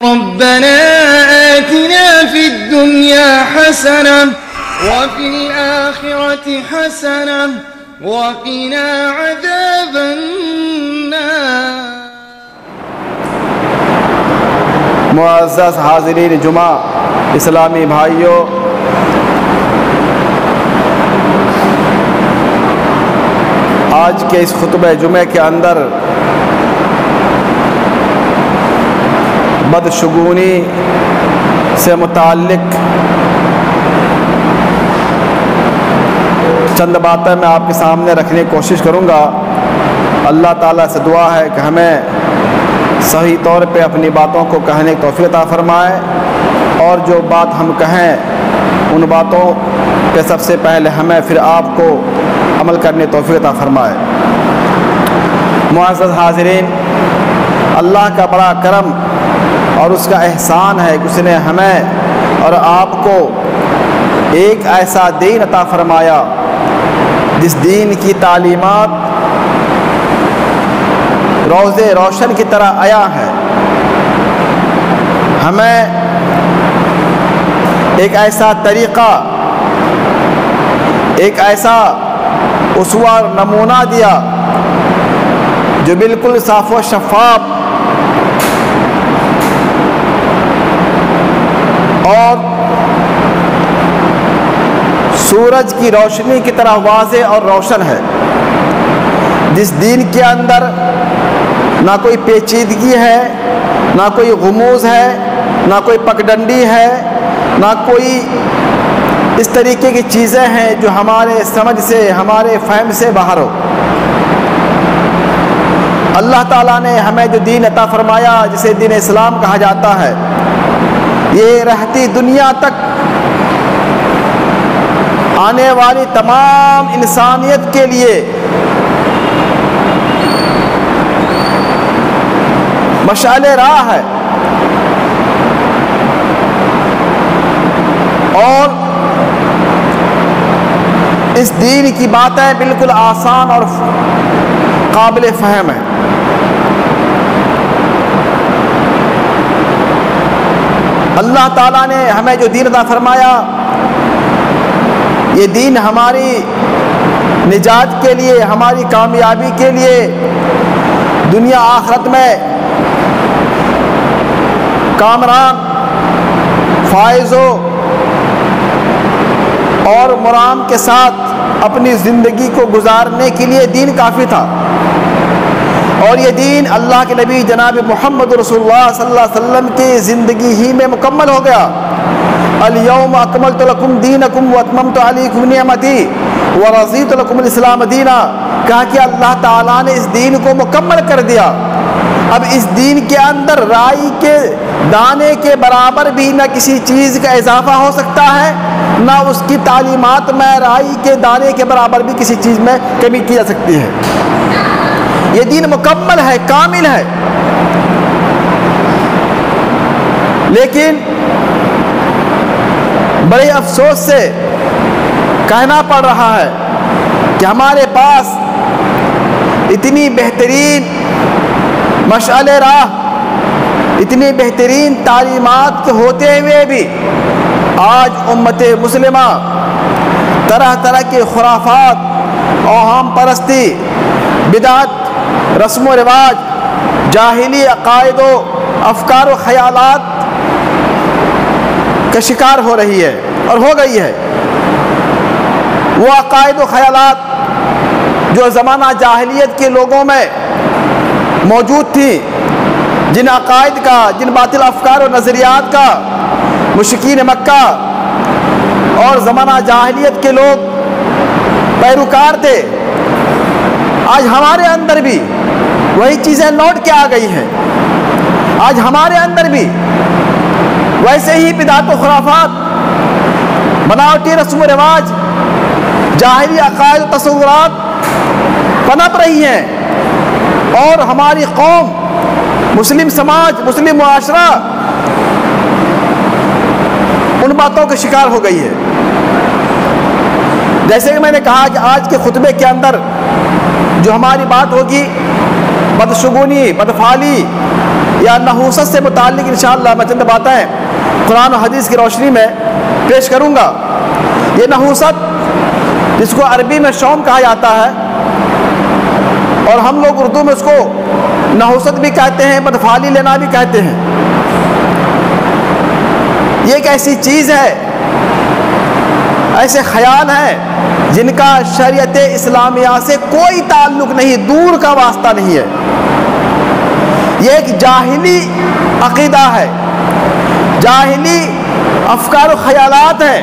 ربنا آتنا في الدنيا حسنة وفي الآخرة حسنة وقنا عذاب النار۔ معزز حاضرین جمعہ، اسلامی بھائیوں، آج کے اس خطبہ جمعہ کے اندر بدشگونی سے متعلق چند باتیں میں آپ کے سامنے رکھنے کی کوشش کروں گا۔ اللہ تعالیٰ سے دعا ہے کہ ہمیں صحیح طور پہ اپنی باتوں کو کہنے کی توفیق عطا فرمائے، اور جو بات ہم کہیں ان باتوں پہ سب سے پہلے ہمیں پھر آپ کو عمل کرنے کی توفیق عطا فرمائے۔ معزز حاضرین، اللہ کا بڑا کرم اور اس کا احسان ہے کہ اس نے ہمیں اور آپ کو ایک ایسا دین عطا فرمایا جس دین کی تعلیمات روز روشن کی طرح آیا ہے۔ ہمیں ایک ایسا طریقہ، ایک ایسا اسوہ نمونہ دیا جو بالکل صاف و شفاف اور سورج کی روشنی کی طرح واضح اور روشن ہے، جس دین کے اندر نہ کوئی پیچیدگی ہے، نہ کوئی غموض ہے، نہ کوئی پگڈنڈی ہے، نہ کوئی اس طریقے کی چیزیں ہیں جو ہمارے سمجھ سے، ہمارے فہم سے باہر ہو۔ اللہ تعالیٰ نے ہمیں جو دین عطا فرمایا، جسے دین اسلام کہا جاتا ہے، یہ رہتی دنیا تک آنے والی تمام انسانیت کے لیے مشعل راہ ہے، اور اس دین کی باتیں بالکل آسان اور قابل فہم ہیں۔ اللہ تعالیٰ نے ہمیں جو دین عطا فرمایا، یہ دین ہماری نجات کے لیے، ہماری کامیابی کے لیے دنیا آخرت میں کامران، فائز اور مرام کے ساتھ اپنی زندگی کو گزارنے کے لیے دین کافی تھا، اور یہ دین اللہ کے نبی جناب محمد رسول اللہ صلی اللہ علیہ وسلم کی زندگی ہی میں مکمل ہو گیا۔ الیوم اکملت لکم دینکم واتممت علیکم نعمتی ورضیت لکم الاسلام دینا، کہا کہ اللہ تعالیٰ نے اس دین کو مکمل کر دیا۔ اب اس دین کے اندر رائی کے دانے کے برابر بھی نہ کسی چیز کا اضافہ ہو سکتا ہے، نہ اس کی تعلیمات میں رائی کے دانے کے برابر بھی کسی چیز میں کمی کی جا سکتی ہے۔ یہ دین مکمل ہے، کامل ہے، لیکن بڑے افسوس سے کہنا پڑ رہا ہے کہ ہمارے پاس اتنی بہترین مشعل راہ، اتنی بہترین تعلیمات کے ہوتے ہوئے بھی آج امت مسلمہ طرح طرح کے خرافات، اوہام پرستی، بدعت، رسم و رواج، جاہلی عقائد و افکار و خیالات کا شکار ہو رہی ہے اور ہو گئی ہے۔ وہ عقائد و خیالات جو زمانہ جاہلیت کے لوگوں میں موجود تھی، جن عقائد کا، جن باطل افکار و نظریات کا مشرکین مکہ اور زمانہ جاہلیت کے لوگ پیروکار تھے، آج ہمارے اندر بھی وہی چیزیں لوٹ کے آ گئی ہیں۔ آج ہمارے اندر بھی ویسے ہی بدعت و خرافات، بناوٹی رسم و رواج، جاہلی عقائد و تصورات پنپ رہی ہیں، اور ہماری قوم، مسلم سماج، مسلم معاشرہ ان باتوں کا شکار ہو گئی ہے۔ جیسے کہ میں نے کہا کہ آج کے خطبے کے اندر جو ہماری بات ہوگی بدشگونی، بدفعالی یا نحوست سے متعلق انشاءاللہ میں چند باتیں قرآن و حدیث کی روشنی میں پیش کروں گا۔ یہ نحوست جس کو عربی میں شوم کہا جاتا ہے اور ہم لوگ اردو میں اس کو نحوست بھی کہتے ہیں، بدفعالی لینا بھی کہتے ہیں، یہ ایک ایسی چیز ہے، ایسے خیال ہیں جن کا شریعت اسلامیہ سے کوئی تعلق نہیں، دور کا واسطہ نہیں ہے۔ یہ ایک جاہلی عقیدہ ہے، جاہلی افکار و خیالات ہیں،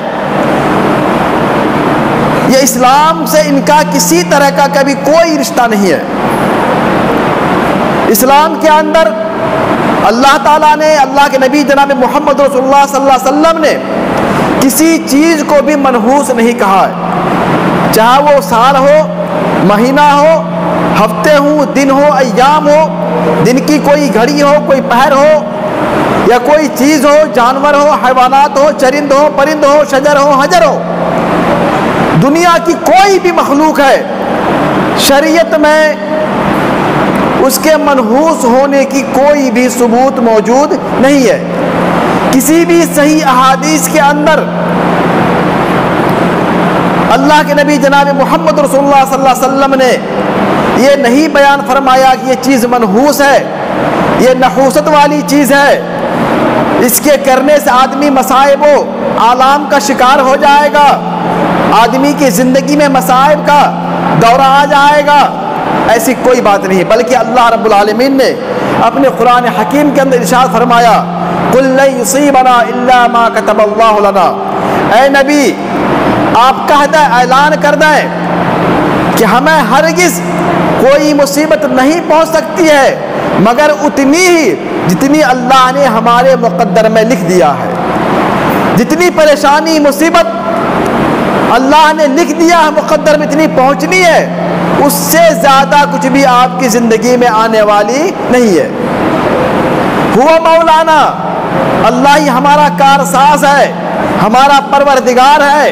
یہ اسلام سے ان کا کسی طرح کا کبھی کوئی رشتہ نہیں ہے۔ اسلام کے اندر اللہ تعالیٰ نے، اللہ کے نبی جناب محمد رسول اللہ صلی اللہ علیہ وسلم نے کسی چیز کو بھی منحوس نہیں کہا ہے، چاہے وہ سال ہو، مہینہ ہو، ہفتے ہوں، دن ہو، ایام ہو، دن کی کوئی گھڑی ہو، کوئی پہر ہو، یا کوئی چیز ہو، جانور ہو، حیوانات ہو، چرند ہو، پرند ہو، شجر ہو، حجر ہو، دنیا کی کوئی بھی مخلوق ہے، شریعت میں اس کے منحوس ہونے کی کوئی بھی ثبوت موجود نہیں ہے۔ کسی بھی صحیح احادیث کے اندر اللہ کے نبی جناب محمد رسول اللہ صلی اللہ علیہ وسلم نے یہ نہیں بیان فرمایا کہ یہ چیز منحوس ہے، یہ نحوست والی چیز ہے، اس کے کرنے سے آدمی مصائب و آلام کا شکار ہو جائے گا، آدمی کی زندگی میں مصائب کا دورہ آ جائے گا، ایسی کوئی بات نہیں، بلکہ اللہ رب العالمین نے اپنے قرآن حکیم کے اندر ارشاد فرمایا قُلْ لَن يُصِيبَنَا إِلَّا مَا كَتَبَ اللَّهُ لَنَا، اے نبی آپ کہہ دیں، اعلان کر دیں کہ ہمیں ہرگز کوئی مصیبت نہیں پہنچ سکتی ہے مگر اتنی ہی جتنی اللہ نے ہمارے مقدر میں لکھ دیا ہے۔ جتنی پریشانی مصیبت اللہ نے لکھ دیا ہے مقدر میں اتنی پہنچنی ہے، اس سے زیادہ کچھ بھی آپ کی زندگی میں آنے والی نہیں ہے۔ ہوا مولانا، اللہ ہی ہمارا کارساز ہے، ہمارا پروردگار ہے،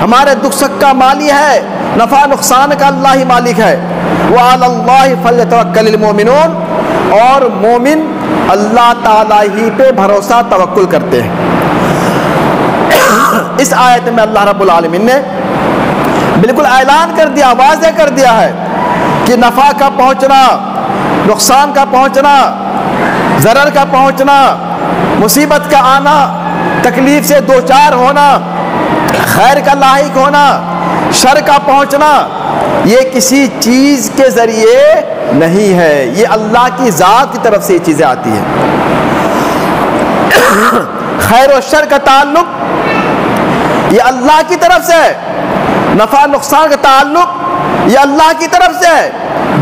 ہمارے دکھ سکھ کا مالی ہے، نفع نقصان کا اللہ ہی مالک ہے۔ وعلی اللہ فلیتوکل المؤمنون، اور مومن اللہ تعالیٰ ہی پہ بھروسہ توکل کرتے ہیں۔ اس آیت میں اللہ رب العالمین نے بالکل اعلان کر دیا، واضح کر دیا ہے کہ نفع کا پہنچنا، نقصان کا پہنچنا، ضرر کا پہنچنا، مصیبت کا آنا، تکلیف سے دوچار ہونا، خیر کا لاحق ہونا، شر کا پہنچنا، یہ کسی چیز کے ذریعے نہیں ہے، یہ اللہ کی ذات کی طرف سے یہ چیزیں آتی ہیں۔ خیر و شر کا تعلق یہ اللہ کی طرف سے ہے، نفع نقصان کا تعلق یہ اللہ کی طرف سے ہے۔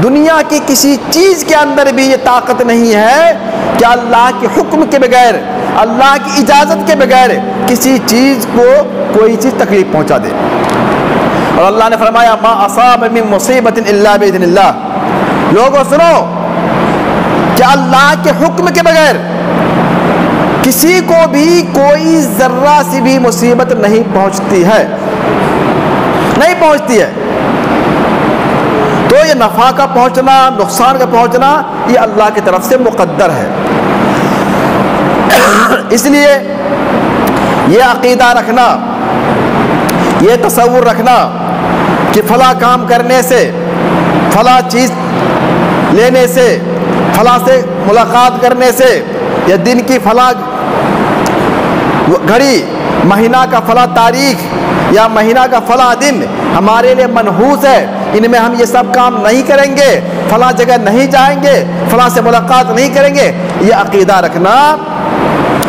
دنیا کی کسی چیز کے اندر بھی یہ طاقت نہیں ہے کہ اللہ کے حکم کے بغیر، اللہ کی اجازت کے بغیر کسی چیز کو کوئی چیز تکلیف پہنچا دے۔ اور اللہ نے فرمایا ما اصاب من مصیبت الا باذن اللہ، لوگوں سنو کہ اللہ کے حکم کے بغیر کسی کو بھی کوئی ذرہ سی بھی مصیبت نہیں پہنچتی ہے، نہیں پہنچتی ہے۔ تو یہ نفع کا پہنچنا، نقصان کا پہنچنا یہ اللہ کی طرف سے مقدر ہے۔ اس لیے یہ عقیدہ رکھنا، یہ تصور رکھنا کہ فلاں کام کرنے سے، فلاں چیز لینے سے، فلاں سے ملاقات کرنے سے، یا دن کی فلاں گھڑی، مہینہ کا فلاں تاریخ یا مہینہ کا فلاں دن ہمارے لیے منحوس ہے، ان میں ہم یہ سب کام نہیں کریں گے، فلاں جگہ نہیں جائیں گے، فلاں سے ملاقات نہیں کریں گے، یہ عقیدہ رکھنا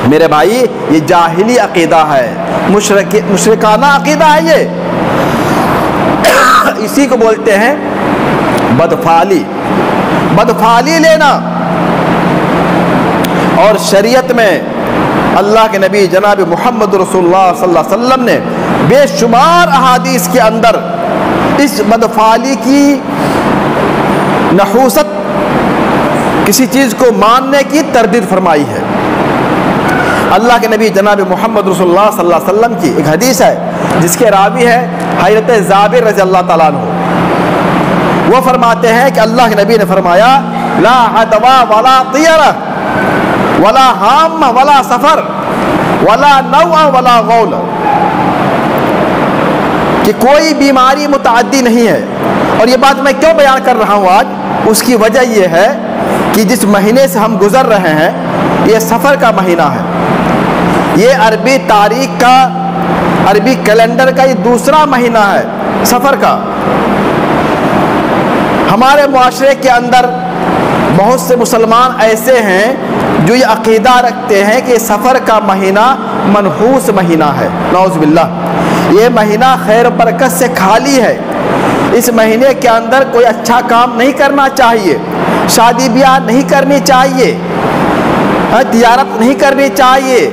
میرے بھائی یہ جاہلی عقیدہ ہے، مشرکانہ عقیدہ ہے یہ، اسی کو بولتے ہیں بدفعلی، بدفعلی لینا۔ اور شریعت میں اللہ کے نبی جناب محمد رسول اللہ صلی اللہ علیہ وسلم نے بے شمار احادیث کے اندر اس بدفعلی کی، نحوست، کسی چیز کو ماننے کی تردید فرمائی ہے۔ اللہ کے نبی جناب محمد رسول اللہ صلی اللہ علیہ وسلم کی ایک حدیث ہے جس کے راوی ہے حضرت جابر رضی اللہ تعالیٰ عنہ، وہ فرماتے ہیں کہ اللہ کے نبی نے فرمایا لا عدوا ولا طیرہ، ولا حام ولا سفر ولا نوع ولا غول، کہ کوئی بیماری متعدی نہیں ہے. اور یہ بات میں کیوں بیان کر رہا ہوں آج؟ اس کی وجہ یہ ہے کہ جس مہینے سے ہم گزر رہے ہیں یہ سفر کا مہینہ ہے. یہ عربی تاریخ کا، عربی کیلنڈر کا یہ دوسرا مہینہ ہے سفر کا. ہمارے معاشرے کے اندر بہت سے مسلمان ایسے ہیں جو یہ عقیدہ رکھتے ہیں کہ سفر کا مہینہ منحوس مہینہ ہے. نعوذ باللہ، یہ مہینہ خیر و برکت سے خالی ہے. اس مہینے کے اندر کوئی اچھا کام نہیں کرنا چاہیے، شادی بیاہ نہیں کرنی چاہیے، تجارت نہیں کرنی چاہیے،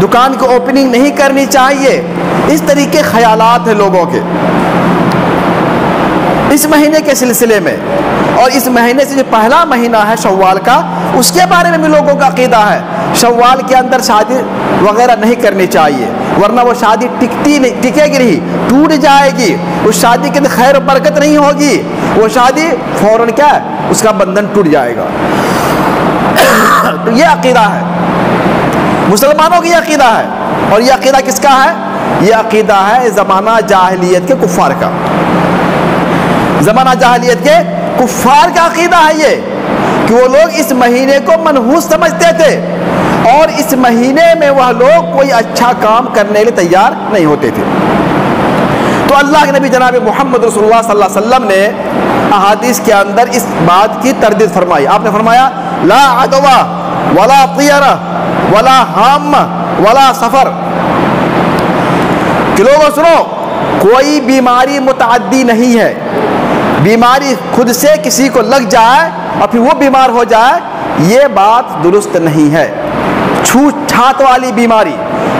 دکان کی اوپننگ نہیں کرنی چاہیے. اس طریقے خیالات ہیں لوگوں کے اس مہینے کے سلسلے میں. اور اس مہینے سے جو پہلا مہینہ ہے شوال کا، اس کے بارے میں بھی لوگوں کا عقیدہ ہے شوال کے اندر شادی وغیرہ نہیں کرنی چاہیے، ورنہ وہ شادی ٹکے گی نہیں، ٹوٹ جائے گی. اس شادی کے اندر خیر و برکت نہیں ہوگی، وہ شادی فوراً کیا ہے اس کا بندھن ٹوٹ جائے گا. تو یہ عقیدہ ہے مسلمانوں کی، یہ عقیدہ ہے. اور یہ عقیدہ کس کا ہے؟ یہ عقیدہ ہے زمانہ جاہلیت کے کفار کا. زمانہ جاہلیت کے کفار کا عقیدہ ہے یہ کہ وہ لوگ اس مہینے کو منحوس سمجھتے تھے اور اس مہینے میں وہ لوگ کوئی اچھا کام کرنے کے لیے تیار نہیں ہوتے تھے. تو اللہ کے نبی جناب محمد رسول اللہ صلی اللہ علیہ وسلم نے احادیث کے اندر اس بات کی تردید فرمائی. آپ نے فرمایا لا عدوہ ولا طیرہ ولا حام ولا سفر، کہ لوگوں سنو، کوئی بیماری متعدی نہیں ہے. بیماری خود سے کسی کو لگ جائے اور پھر وہ بیمار ہو جائے، یہ بات درست نہیں ہے. چھوت چھات والی بیماری،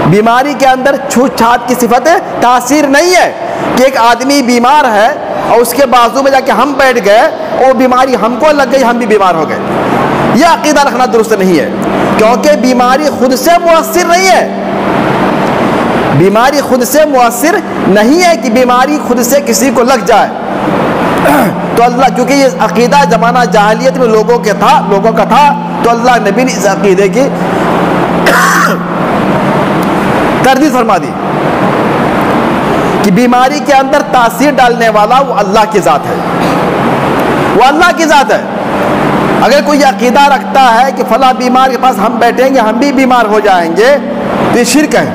بیماری کے اندر چھوت چھات کی صفت تاثیر نہیں ہے کہ ایک آدمی بیمار ہے اور اس کے بازو میں جا کے ہم بیٹھ گئے اور بیماری ہم کو لگ گئی، ہم بھی بیمار ہو گئے. یہ عقیدہ رکھنا درست نہیں ہے، کیونکہ بیماری خود سے مؤثر نہیں ہے. بیماری خود سے مؤثر نہیں ہے کہ بیماری خود سے کسی کو لگ جائے. تو اللہ، کیونکہ یہ عقیدہ زمانہ جاہلیت میں لوگوں کا تھا، تو اللہ نبی نے اس عقیدے کی تردید فرما دی کہ بیماری کے اندر تاثیر ڈالنے والا وہ اللہ کی ذات ہے، وہ اللہ کی ذات ہے. اگر کوئی عقیدہ رکھتا ہے کہ فلاں بیمار کے پاس ہم بیٹھیں گے ہم بھی بیمار ہو جائیں گے، تو یہ شرک ہے،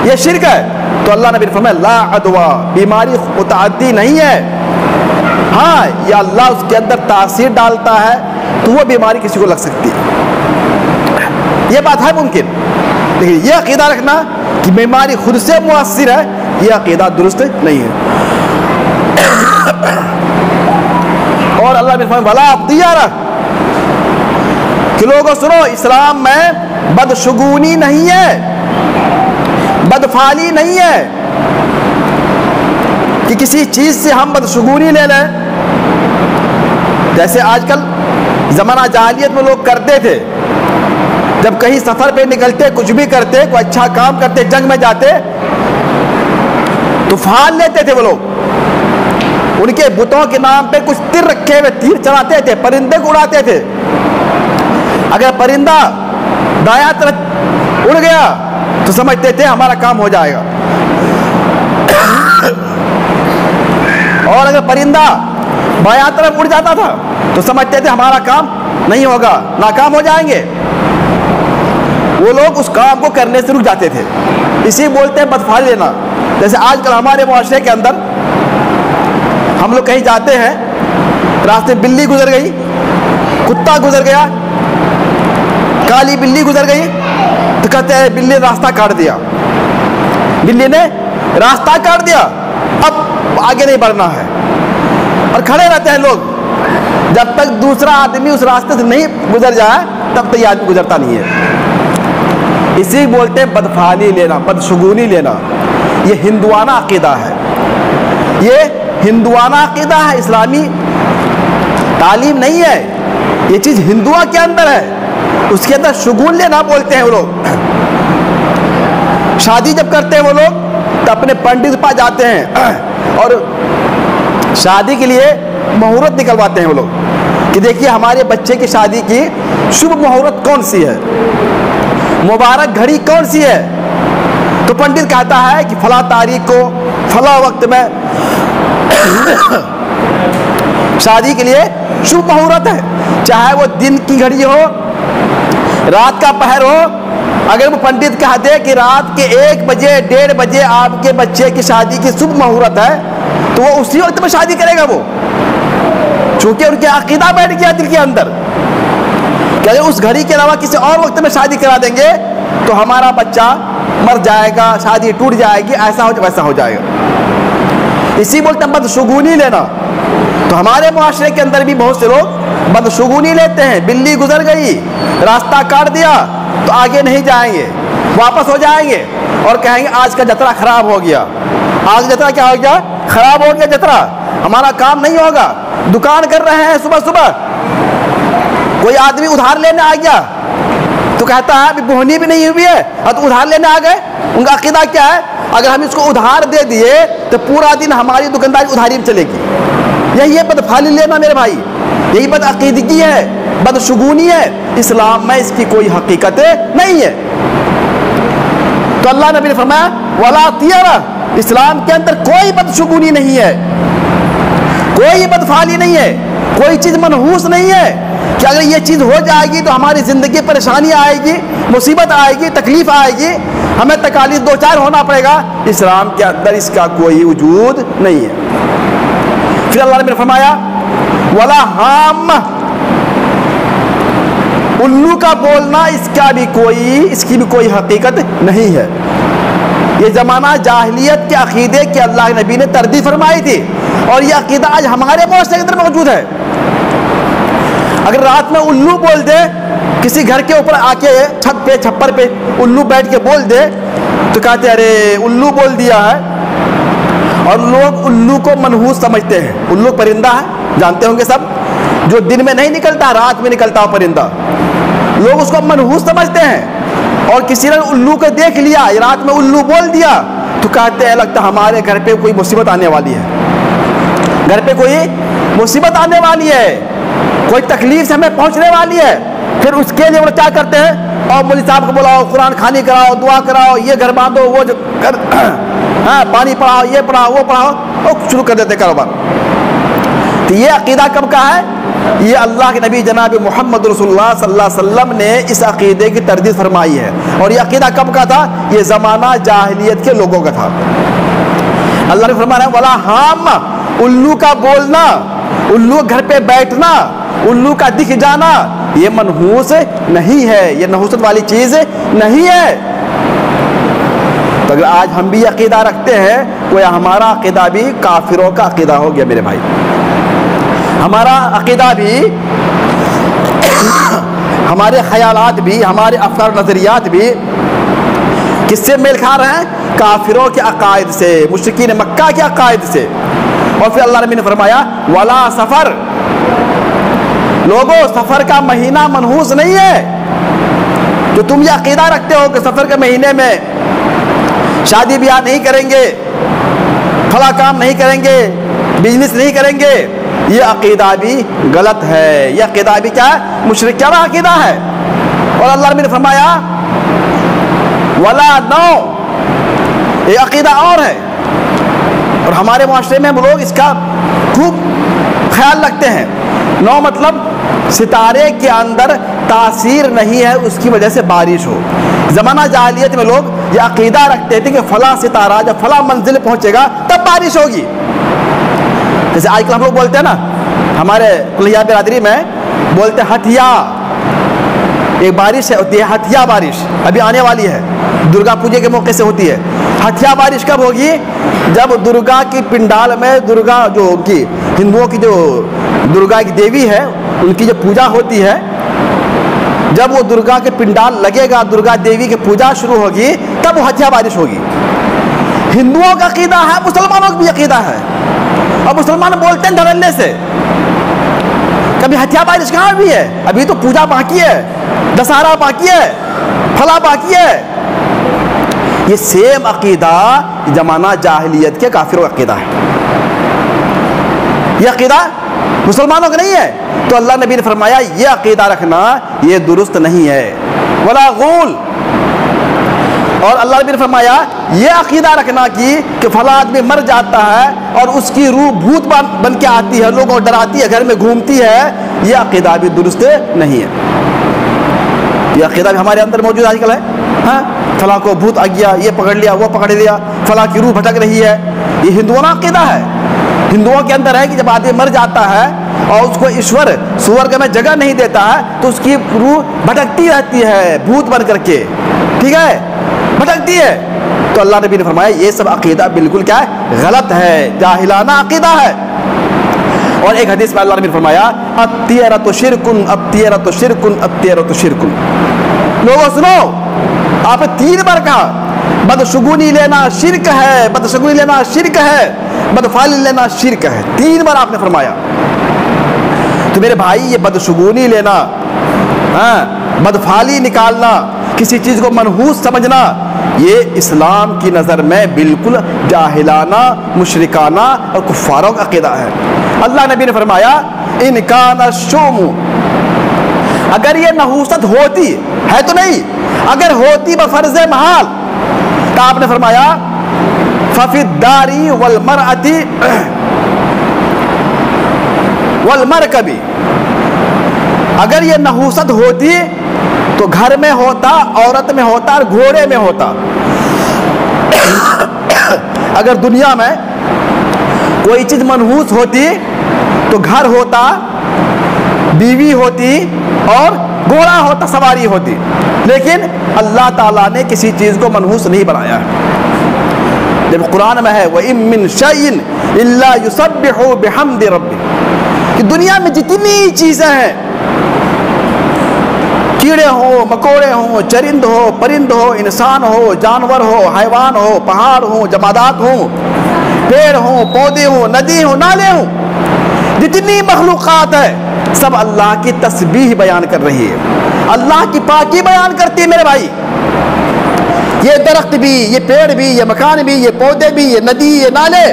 یہ شرک ہے. تو اللہ نبی نے فرمایا لا عدوہ، بیماری متعدی نہیں ہے. ہاں یہ اللہ اس کے اندر تاثیر ڈالتا ہے تو وہ بیماری کسی کو لگ سکتی ہے، یہ بات ہے ممکن. لیکن یہ عقیدہ رکھنا کہ بیماری خود سے مؤثر ہے، یہ عقیدہ درست نہیں ہے. اور اللہ نے فرمایا ولا طیرہ، کہ لوگوں سنو، اسلام میں بدشگونی نہیں ہے، بدفعالی نہیں ہے کہ کسی چیز سے ہم بدشگونی لے لیں. جیسے آج کل زمانہ جاہلیت میں لوگ کرتے تھے، جب کہیں سفر پہ نکلتے، کچھ بھی کرتے، کوئی اچھا کام کرتے، جنگ میں جاتے تو فعال لیتے تھے وہ لوگ. ان کے بتوں کے نام پہ کچھ تیر رکھے ہوئے تیر چلاتے تھے، پرندے کو اڑاتے تھے. اگر پرندہ دایاں طرف اڑ گیا تو سمجھتے تھے ہمارا کام ہو جائے گا، اور اگر پرندہ بایاں طرف اڑ جاتا تھا تو سمجھتے تھے ہمارا کام نہیں ہوگا، ناکام ہو جائیں گے. وہ لوگ اس کام کو کرنے سے رک جاتے تھے. اسی بولتے ہیں بدفعالی لینا. جیسے آج کل ہمارے معاشرے کے اندر ہم لوگ کہیں جاتے ہیں، راستے بلی گزر گئی، کتا گزر گیا، کالی بلی گزر گئی، تو کہتے ہیں بلی نے راستہ کاٹ دیا، بلی نے راستہ کاٹ دیا، اب آگے نہیں بڑھنا ہے. اور کھڑے رہتے ہیں لوگ جب تک دوسرا آدمی اس راستے سے نہیں گزر جائے تب تک یہ آدمی گزرتا نہیں ہے. اسی بولتے ہیں بدفعالی لینا، بدشگونی لینا. یہ ہندوانہ عقیدہ ہے، یہ ہندوانہ عقیدہ ہے، اسلامی تعلیم نہیں ہے. یہ چیز ہندوؤں کے اندر ہے، اس کے اندر شگون لینا بولتے ہیں وہ لوگ. شادی جب کرتے ہیں وہ لوگ تو اپنے پنڈت کے پاس جاتے ہیں اور شادی کے لیے مہورت نکلواتے ہیں وہ لوگ کہ دیکھیے ہمارے بچے کی شادی کی شبھ مہورت کون سی ہے، مبارک گھڑی کون سی ہے، تو پنڈت کہتا ہے کہ فلاں تاریخ کو فلاں وقت میں شادی کے لیے شبھ مہورت ہے، چاہے وہ دن کی گھڑی ہو رات کا پہر ہو۔ اگر وہ پنڈت کہہ دے کہ رات کے 1 بجے 1:30 بجے آپ کے بچے کی شادی کی شبھ مہورت ہے تو وہ اسی وقت میں شادی کرے گا، وہ چونکہ ان کے عقیدہ بیٹھ گیا دل کے اندر کہ اگر اس گھڑی کے علاوہ کسی اور وقت میں شادی کرا دیں گے تو ہمارا بچہ مر جائے گا، شادی ٹوٹ جائے گی، ایسا ہو ویسا ہو جائے گا۔ اسی بولتے ہیں بدشگونی لینا۔ تو ہمارے معاشرے کے اندر بھی بہت سے لوگ بدشگونی لیتے ہیں، بلی گزر گئی راستہ کاٹ دیا تو آگے نہیں جائیں گے، واپس ہو جائیں گے اور کہیں گے آج کا جترا خراب ہو گیا، آج جترا کیا ہو گیا، خراب ہو گیا جترا، ہمارا کام نہیں ہوگا۔ دکان کر رہے ہیں صبح صبح، کوئی آدمی ادھار لینے آ گیا تو کہتا ہے ابھی بہنی بھی نہیں ہوئی ہے اور تو ادھار لینے آ گئے۔ ان کا عقیدہ کیا ہے، اگر ہم اس کو ادھار دے دیے تو پورا دن ہماری دکانداری ادھاری میں چلے گی۔ یہی ہے بدفالی لینا میرے بھائی، یہی بد عقیدگی ہے، بدشگونی ہے۔ اسلام میں اس کی کوئی حقیقت نہیں ہے۔ تو اللہ نبی نے فرمایا ولا طیرہ، اسلام کے اندر کوئی بدشگونی نہیں ہے، کوئی بدفعلی نہیں ہے، کوئی چیز منحوس نہیں ہے کہ اگر یہ چیز ہو جائے گی تو ہماری زندگی پریشانی آئے گی، مصیبت آئے گی، تکلیف آئے گی، ہمیں تکالیف دوچار ہونا پڑے گا۔ اسلام کے اندر اس کا کوئی وجود نہیں ہے۔ پھر اللہ نے فرمایا ولا ہام، الو کا بولنا اس کی بھی کوئی حقیقت نہیں ہے۔ یہ زمانہ جاہلیت کے عقیدے کے اللہ کے نبی نے تردید فرمائی تھی اور یہ عقیدہ آج ہمارے معاشرے کے اندر موجود ہے۔ اگر رات میں الو بول دے، کسی گھر کے اوپر آ کے چھت پہ چھپر پہ الو بیٹھ کے بول دے تو کہتے ارے الو بول دیا ہے، اور لوگ الو کو منحوس سمجھتے ہیں۔ الو پرندہ ہے، جانتے ہوں گے سب، جو دن میں نہیں نکلتا رات میں نکلتا ہو پرندہ، لوگ اس کو منحوس سمجھتے ہیں۔ اور کسی نے الو کو دیکھ لیا، رات میں الو بول دیا تو کہتے ہیں لگتا ہمارے گھر پہ کوئی مصیبت آنے والی ہے، گھر پہ کوئی مصیبت آنے والی ہے، کوئی تکلیف سے ہمیں پہنچنے والی ہے۔ پھر اس کے لیے وہ کیا کرتے ہیں، اور مولوی صاحب کو بلاؤ، قرآن خوانی کراؤ، دعا کراؤ، یہ گھر باندھو، وہ پانی پڑھاؤ، یہ پڑھاؤ، وہ پڑھاؤ، اور شروع کر دیتے کاروبار۔ تو یہ عقیدہ کب کا ہے؟ یہ اللہ کے نبی جناب محمد رسول اللہ صلی اللہ علیہ وسلم نے اس عقیدے کی تردید فرمائی ہے۔ اور یہ عقیدہ کب کا تھا؟ یہ زمانہ جاہلیت کے لوگوں کا تھا۔ اللہ نے فرمایا ولا ہام، الو کا بولنا، الو گھر پہ بیٹھنا، الو کا دکھ جانا، یہ منحوس نہیں ہے، یہ نحوست والی چیز نہیں ہے۔ تو اگر آج ہم بھی عقیدہ رکھتے ہیں، کوئی ہمارا عقیدہ بھی کافروں کا عقیدہ ہو گیا میرے بھائی۔ ہمارا عقیدہ بھی، ہمارے خیالات بھی، ہمارے افکار و نظریات بھی کس سے میل کھا رہے ہیں؟ کافروں کے عقائد سے، مشرکین مکہ کے عقائد سے۔ اور پھر اللہ نبی نے فرمایا ولا سفر، لوگوں سفر کا مہینہ منحوس نہیں ہے۔ جو تم یہ عقیدہ رکھتے ہو کہ سفر کے مہینے میں شادی بیاہ نہیں کریں گے، فلاں کام نہیں کریں گے، بزنس نہیں کریں گے، یہ عقیدہ بھی غلط ہے، یہ عقیدہ بھی کیا ہے؟ مشرکانہ عقیدہ ہے۔ اور اللہ نے فرمایا ولا نو، یہ عقیدہ اور ہے۔ اور ہمارے معاشرے میں لوگ اس کا خوب خیال رکھتے ہیں۔ نو مطلب ستارے کے اندر تاثیر نہیں ہے، اس کی وجہ سے بارش ہو۔ زمانہ جاہلیت میں لوگ یہ عقیدہ رکھتے تھے کہ فلاں ستارہ جب فلاں منزل پہنچے گا تب بارش ہوگی۔ جیسے آج کل ہم لوگ بولتے ہیں نا، ہمارے کلیہ برادری میں بولتے ہیں ہتھیا، ایک بارش ہے ہوتی ہے ہتھیا بارش، ابھی آنے والی ہے، درگا پوجا کے موقع سے ہوتی ہے۔ ہتھیا بارش کب ہوگی؟ جب درگا کی پنڈال میں، درگا جو کی ہندوؤں کی جو درگا کی دیوی ہے ان کی جو پوجا ہوتی ہے، جب وہ درگا کے پنڈال لگے گا، درگا دیوی کی پوجا شروع ہوگی، تب وہ ہتھیا بارش ہوگی۔ ہندوؤں کا عقیدہ ہے، مسلمانوں کا بھی عقیدہ ہے، اور مسلمان بولتے ہیں دھڑلے سے، کبھی ہتھیا بارش کہاں بھی ہے؟ ابھی تو پوجا باقی ہے، دسہرہ باقی ہے، پھلا باقی ہے۔ یہ سیم عقیدہ زمانہ جاہلیت کے کافروں کا عقیدہ ہے۔ یہ عقیدہ مسلمانوں کا نہیں ہے. تو اللہ نبی نے فرمایا یہ عقیدہ رکھنا یہ درست نہیں ہے. ولا غول. اور اللہ نبی نے فرمایا یہ عقیدہ رکھنا کہ فلاں آدمی مر جاتا ہے اور اس کی روح بھوت بن کے آتی ہے, لوگوں کو ڈراتی ہے, گھر میں گھومتی ہے, یہ عقیدہ بھی درست نہیں ہے. یہ عقیدہ بھی ہمارے اندر موجود آج کل ہے. ہاں, فلاں کو بھوت آ گیا, یہ پکڑ لیا, وہ پکڑ لیا, فلاں کی روح بھٹک رہی ہے. یہ ہندوؤں کا عقیدہ ہے. ہندوؤں کے اندر ہے کہ جب آدمی مر جاتا ہے اور اس کو ایشور سورگ میں جگہ نہیں دیتا ہے تو اس کی روح بھٹکتی رہتی ہے بھوت بن کر کے. ٹھیک ہے, بھٹکتی ہے. تو اللہ نبی نے فرمایا یہ سب عقیدہ بالکل کیا ہے, غلط ہے, جاہلانہ عقیدہ ہے. اور ایک حدیث میں اللہ نبی نے فرمایا الطیرۃ شرکن الطیرۃ شرکن الطیرۃ شرکن. لوگوں سنو, آپ نے 3 بار کہا بدشگونی لینا شرک ہے, بدشگونی لینا شرک ہے, بدفعلی لینا شرک ہے. 3 بار آپ نے فرمایا. تو میرے بھائی یہ بدشگونی لینا, بدفعلی نکالنا, کسی چیز کو منحوس سمجھنا, یہ اسلام کی نظر میں بالکل جاہلانہ, مشرکانہ اور کفاروں کا عقیدہ ہے. اللہ نبی نے فرمایا ان کان الشوم, اگر یہ نحوست ہوتی ہے تو نہیں, اگر ہوتی بفرض محال, تو آپ نے فرمایا ففی الداری والمرأۃ والمرکبی, اگر یہ نحوست ہوتی تو گھر میں ہوتا, عورت میں ہوتا اور گھوڑے میں ہوتا. اگر دنیا میں کوئی چیز منحوس ہوتی تو گھر ہوتا, بیوی ہوتی اور گھوڑا ہوتا, سواری ہوتی. لیکن اللہ تعالیٰ نے کسی چیز کو منحوس نہیں بنایا. جب قرآن میں ہے وَإِن مِّن شَيْءٍ إِلَّا يُسَبِّحُ بِحَمْدِ رَبِّهِ, کہ دنیا میں جتنی چیزیں ہیں, کیڑے ہوں, مکوڑے ہوں, چرند ہو, پرند ہو, انسان ہو, جانور ہو, حیوان ہو, پہاڑ ہوں, جمادات ہوں, پیڑ ہوں, پودے ہوں, ندی ہوں, نالے ہوں, جتنی مخلوقات ہے سب اللہ کی تسبیح بیان کر رہی ہے, اللہ کی پاکی بیان کرتی ہے. میرے بھائی یہ درخت بھی, یہ پیڑ بھی, یہ مکان بھی, یہ پودے بھی, یہ ندی, یہ نالے,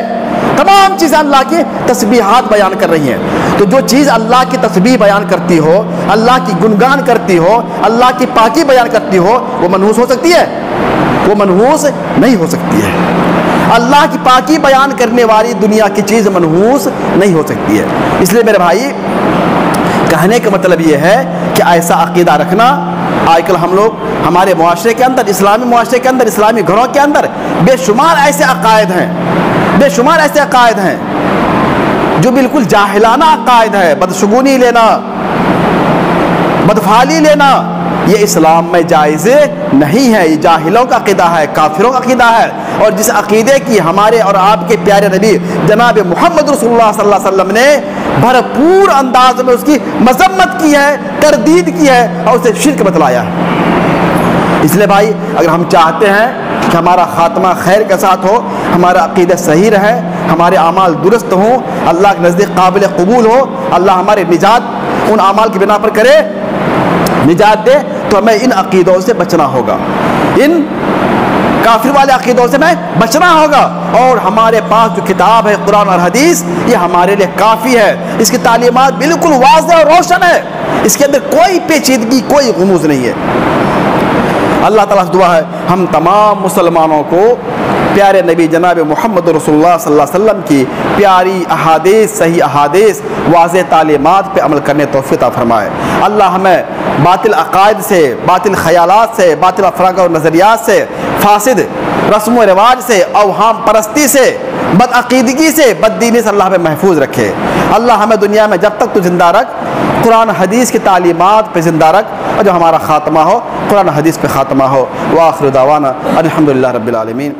تمام چیزیں اللہ کی تسبیحات بیان کر رہی ہیں. تو جو چیز اللہ کی تسبیح بیان کرتی ہو, اللہ کی گنگان کرتی ہو, اللہ کی پاکی بیان کرتی ہو, وہ منحوس ہو سکتی ہے؟ وہ منحوس نہیں ہو سکتی ہے. اللہ کی پاکی بیان کرنے والی دنیا کی چیز منحوس نہیں ہو سکتی ہے. اس لیے میرے بھائی کہنے کا مطلب یہ ہے کہ ایسا عقیدہ رکھنا, آج کل ہم لوگ ہمارے معاشرے کے اندر, اسلامی معاشرے کے اندر, اسلامی گھروں کے اندر بے شمار ایسے عقائد ہیں, بے شمار ایسے عقائد ہیں جو بالکل جاہلانہ عقائد ہے. بدشگونی لینا, بدفعلی لینا, یہ اسلام میں جائز نہیں ہے. یہ جاہلوں کا عقیدہ ہے, کافروں کا عقیدہ ہے. اور جس عقیدے کی ہمارے اور آپ کے پیارے نبی جناب محمد رسول اللہ صلی اللہ علیہ وسلم نے بھرپور انداز میں اس کی مذمت کی ہے, تردید کی ہے اور اسے شرک بتلایا ہے. اس لیے بھائی اگر ہم چاہتے ہیں کہ ہمارا خاتمہ خیر کے ساتھ ہو, ہمارا عقیدہ صحیح رہے, ہمارے اعمال درست ہوں, اللہ کے نزدیک قابل قبول ہو, اللہ ہمارے نجات ان اعمال کی بنا پر کرے, نجات دے, تو ہمیں ان عقیدوں سے بچنا ہوگا, ان کافر والے عقیدوں سے میں بچنا ہوگا. اور ہمارے پاس جو کتاب ہے قرآن اور حدیث, یہ ہمارے لیے کافی ہے. اس کی تعلیمات بالکل واضح اور روشن ہے, اس کے اندر کوئی پیچیدگی, کوئی غموض نہیں ہے. اللہ تعالیٰ سے دعا ہے ہم تمام مسلمانوں کو پیارے نبی جناب محمد رسول اللہ صلی اللہ علیہ وسلم کی پیاری احادیث, صحیح احادیث, واضح تعلیمات پہ عمل کرنے توفیق عطا فرمائے. اللہ ہمیں باطل عقائد سے, باطل خیالات سے, باطل افراق اور نظریات سے, فاسد رسم و رواج سے, اوہام پرستی سے, بد عقیدگی سے, بد دینی سے اللہ ہمیں محفوظ رکھے. اللہ ہمیں دنیا میں جب تک تو زندہ رکھ, قرآن حدیث کی تعلیمات پہ زندہ رکھ, اور جو ہمارا خاتمہ ہو قرآن حدیث پہ خاتمہ ہو. وآخر دعوانا الحمدللہ رب العالمین.